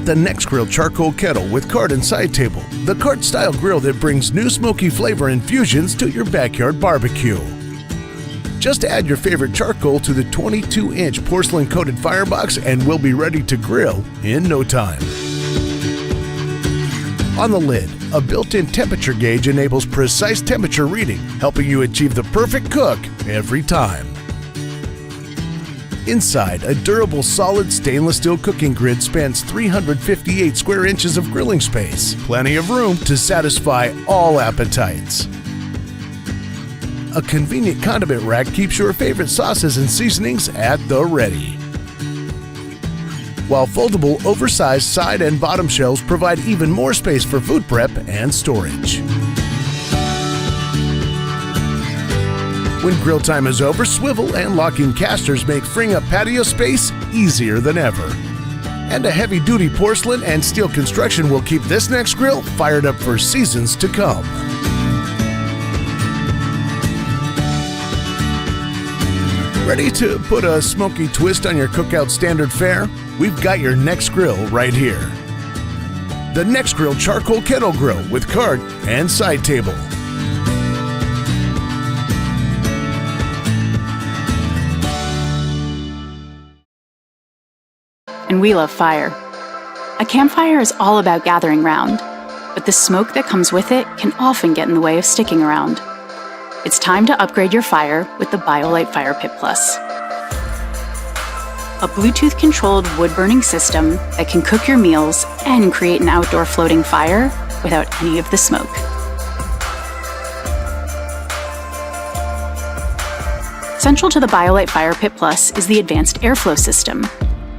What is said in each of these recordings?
the Nexgrill Charcoal Kettle with cart and side table, the cart-style grill that brings new smoky flavor infusions to your backyard barbecue. Just add your favorite charcoal to the 22-inch porcelain-coated firebox and we'll be ready to grill in no time. On the lid, a built-in temperature gauge enables precise temperature reading, helping you achieve the perfect cook every time. Inside, a durable solid stainless steel cooking grid spans 358 square inches of grilling space, plenty of room to satisfy all appetites. A convenient condiment rack keeps your favorite sauces and seasonings at the ready, while foldable oversized side and bottom shelves provide even more space for food prep and storage. When grill time is over, swivel and locking casters make freeing up patio space easier than ever. And a heavy-duty porcelain and steel construction will keep this Nexgrill fired up for seasons to come. Ready to put a smoky twist on your cookout standard fare? We've got your Nexgrill right here. The Nexgrill Charcoal Kettle Grill with cart and side table. And we love fire. A campfire is all about gathering round, but the smoke that comes with it can often get in the way of sticking around. It's time to upgrade your fire with the BioLite FirePit Plus. A Bluetooth-controlled wood-burning system that can cook your meals and create an outdoor floating fire without any of the smoke. Central to the BioLite FirePit Plus is the advanced airflow system.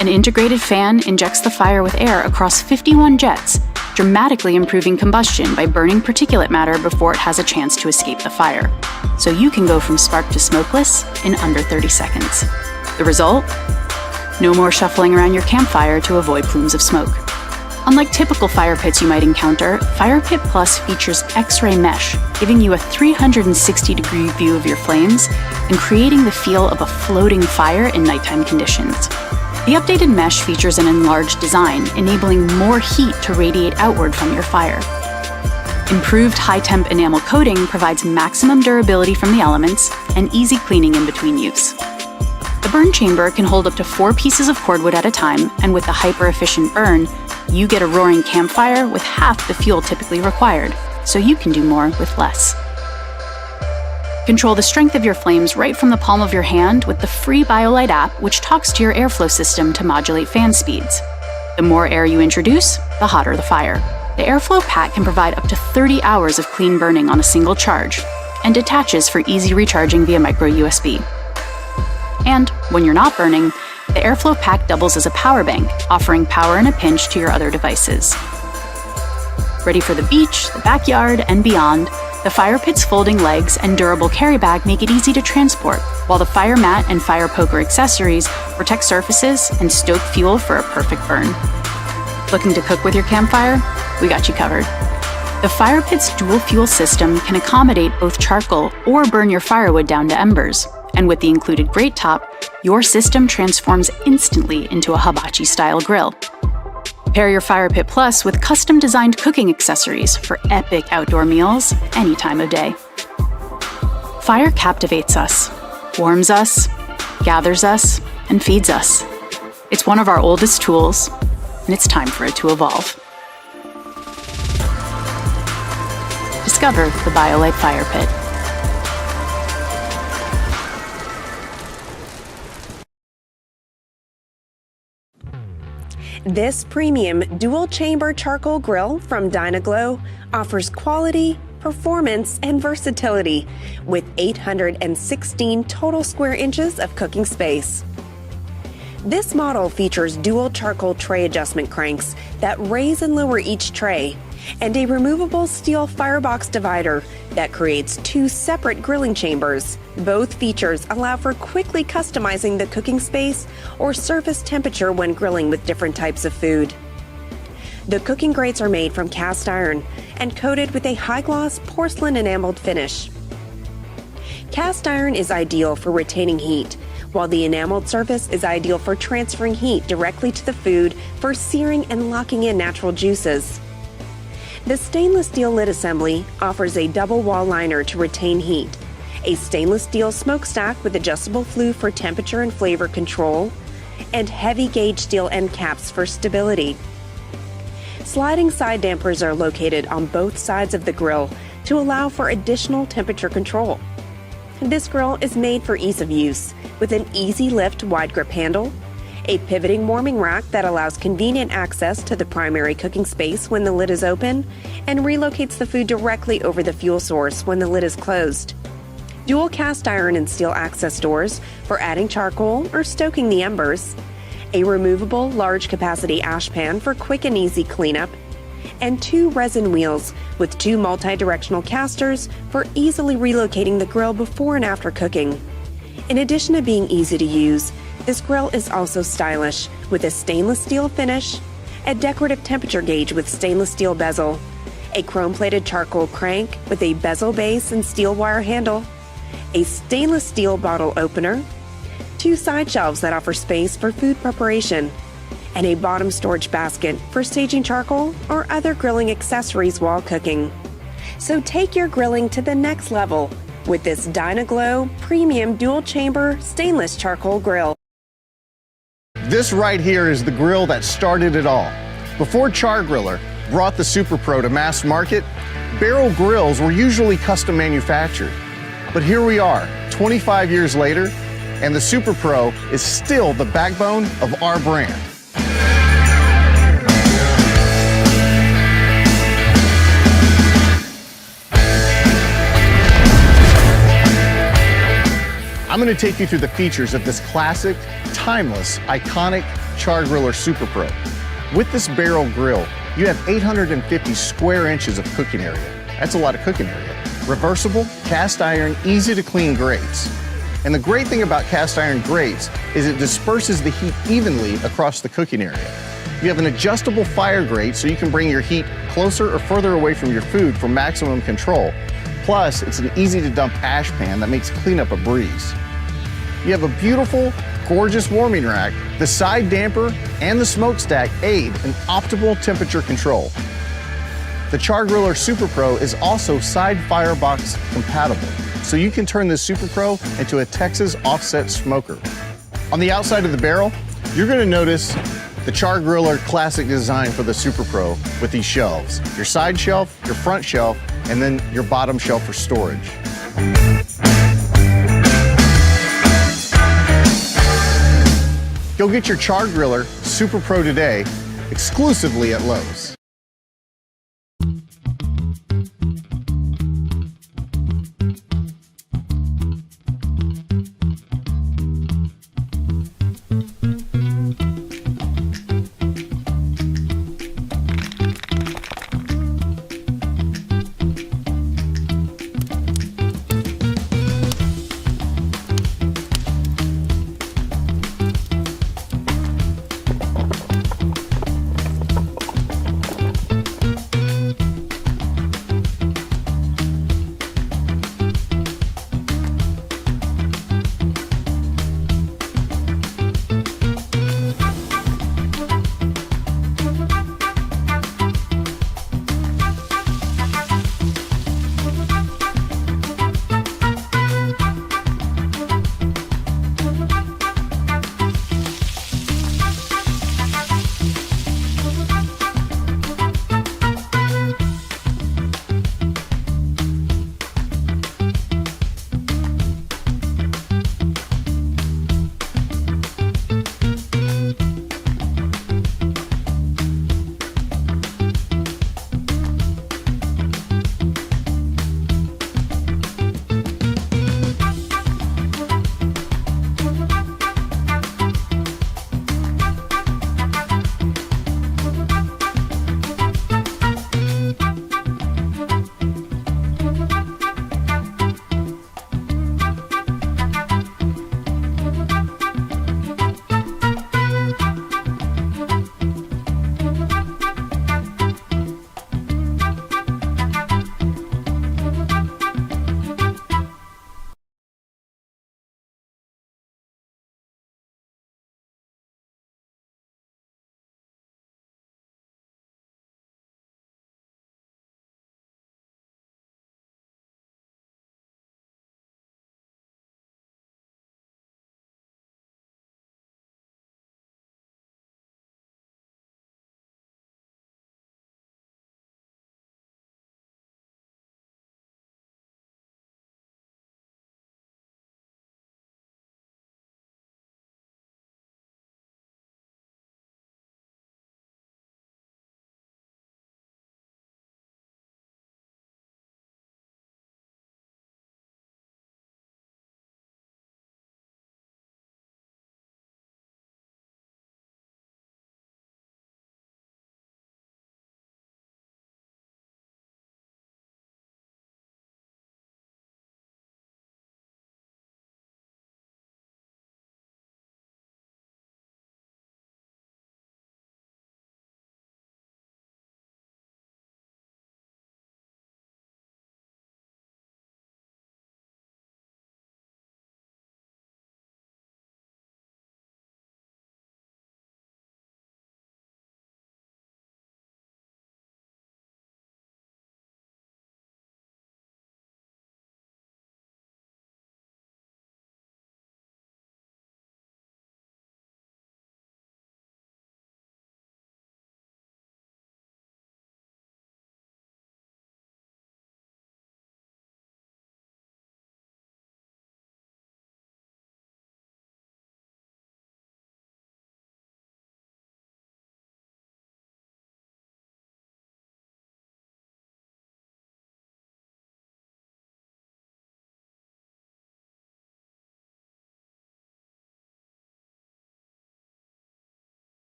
An integrated fan injects the fire with air across 51 jets, dramatically improving combustion by burning particulate matter before it has a chance to escape the fire. So you can go from spark to smokeless in under 30 seconds. The result? No more shuffling around your campfire to avoid plumes of smoke. Unlike typical fire pits you might encounter, FirePit Plus features X-ray mesh, giving you a 360-degree view of your flames and creating the feel of a floating fire in nighttime conditions. The updated mesh features an enlarged design, enabling more heat to radiate outward from your fire. Improved high-temp enamel coating provides maximum durability from the elements and easy cleaning in between use. The burn chamber can hold up to 4 pieces of cordwood at a time, and with the hyper-efficient burn, you get a roaring campfire with half the fuel typically required, so you can do more with less. Control the strength of your flames right from the palm of your hand with the free BioLite app, which talks to your airflow system to modulate fan speeds. The more air you introduce, the hotter the fire. The airflow pack can provide up to 30 hours of clean burning on a single charge, and detaches for easy recharging via micro USB. And when you're not burning, the airflow pack doubles as a power bank, offering power in a pinch to your other devices. Ready for the beach, the backyard, and beyond, the fire pit's folding legs and durable carry bag make it easy to transport, while the fire mat and fire poker accessories protect surfaces and stoke fuel for a perfect burn. Looking to cook with your campfire? We got you covered. The fire pit's dual fuel system can accommodate both charcoal or burn your firewood down to embers, and with the included grate top, your system transforms instantly into a hibachi-style grill. Pair your FirePit Plus with custom-designed cooking accessories for epic outdoor meals any time of day. Fire captivates us, warms us, gathers us, and feeds us. It's one of our oldest tools, and it's time for it to evolve. Discover the BioLite FirePit. This premium dual-chamber charcoal grill from Dyna-Glo offers quality, performance, and versatility with 816 total square inches of cooking space. This model features dual charcoal tray adjustment cranks that raise and lower each tray, and a removable steel firebox divider that creates 2 separate grilling chambers. Both features allow for quickly customizing the cooking space or surface temperature when grilling with different types of food. The cooking grates are made from cast iron and coated with a high-gloss porcelain enameled finish. Cast iron is ideal for retaining heat, while the enameled surface is ideal for transferring heat directly to the food for searing and locking in natural juices. The stainless steel lid assembly offers a double wall liner to retain heat, a stainless steel smokestack with adjustable flue for temperature and flavor control, and heavy gauge steel end caps for stability. Sliding side dampers are located on both sides of the grill to allow for additional temperature control. This grill is made for ease of use with an easy lift wide grip handle, a pivoting warming rack that allows convenient access to the primary cooking space when the lid is open and relocates the food directly over the fuel source when the lid is closed. Dual cast iron and steel access doors for adding charcoal or stoking the embers, a removable large capacity ash pan for quick and easy cleanup, and 2 resin wheels with 2 multi-directional casters for easily relocating the grill before and after cooking. In addition to being easy to use, this grill is also stylish with a stainless steel finish, a decorative temperature gauge with stainless steel bezel, a chrome-plated charcoal crank with a bezel base and steel wire handle, a stainless steel bottle opener, 2 side shelves that offer space for food preparation, and a bottom storage basket for staging charcoal or other grilling accessories while cooking. So take your grilling to the next level with this Dyna-Glo premium dual chamber stainless charcoal grill. This right here is the grill that started it all. Before Char-Griller brought the Super Pro to mass market, barrel grills were usually custom manufactured. But here we are, 25 years later, and the Super Pro is still the backbone of our brand. I'm going to take you through the features of this classic, timeless, iconic Char-Griller Super Pro. With this barrel grill, you have 850 square inches of cooking area. That's a lot of cooking area. Reversible, cast iron, easy to clean grates. And the great thing about cast iron grates is it disperses the heat evenly across the cooking area. You have an adjustable fire grate so you can bring your heat closer or further away from your food for maximum control. Plus, it's an easy to dump ash pan that makes cleanup a breeze. You have a beautiful, gorgeous warming rack. The side damper and the smokestack aid in optimal temperature control. The Char-Griller Super Pro is also side firebox compatible, so you can turn this Super Pro into a Texas offset smoker. On the outside of the barrel, you're going to notice the Char-Griller classic design for the Super Pro with these shelves. Your side shelf, your front shelf, and then your bottom shelf for storage. Go get your Char-Griller Super Pro today, exclusively at Lowe's.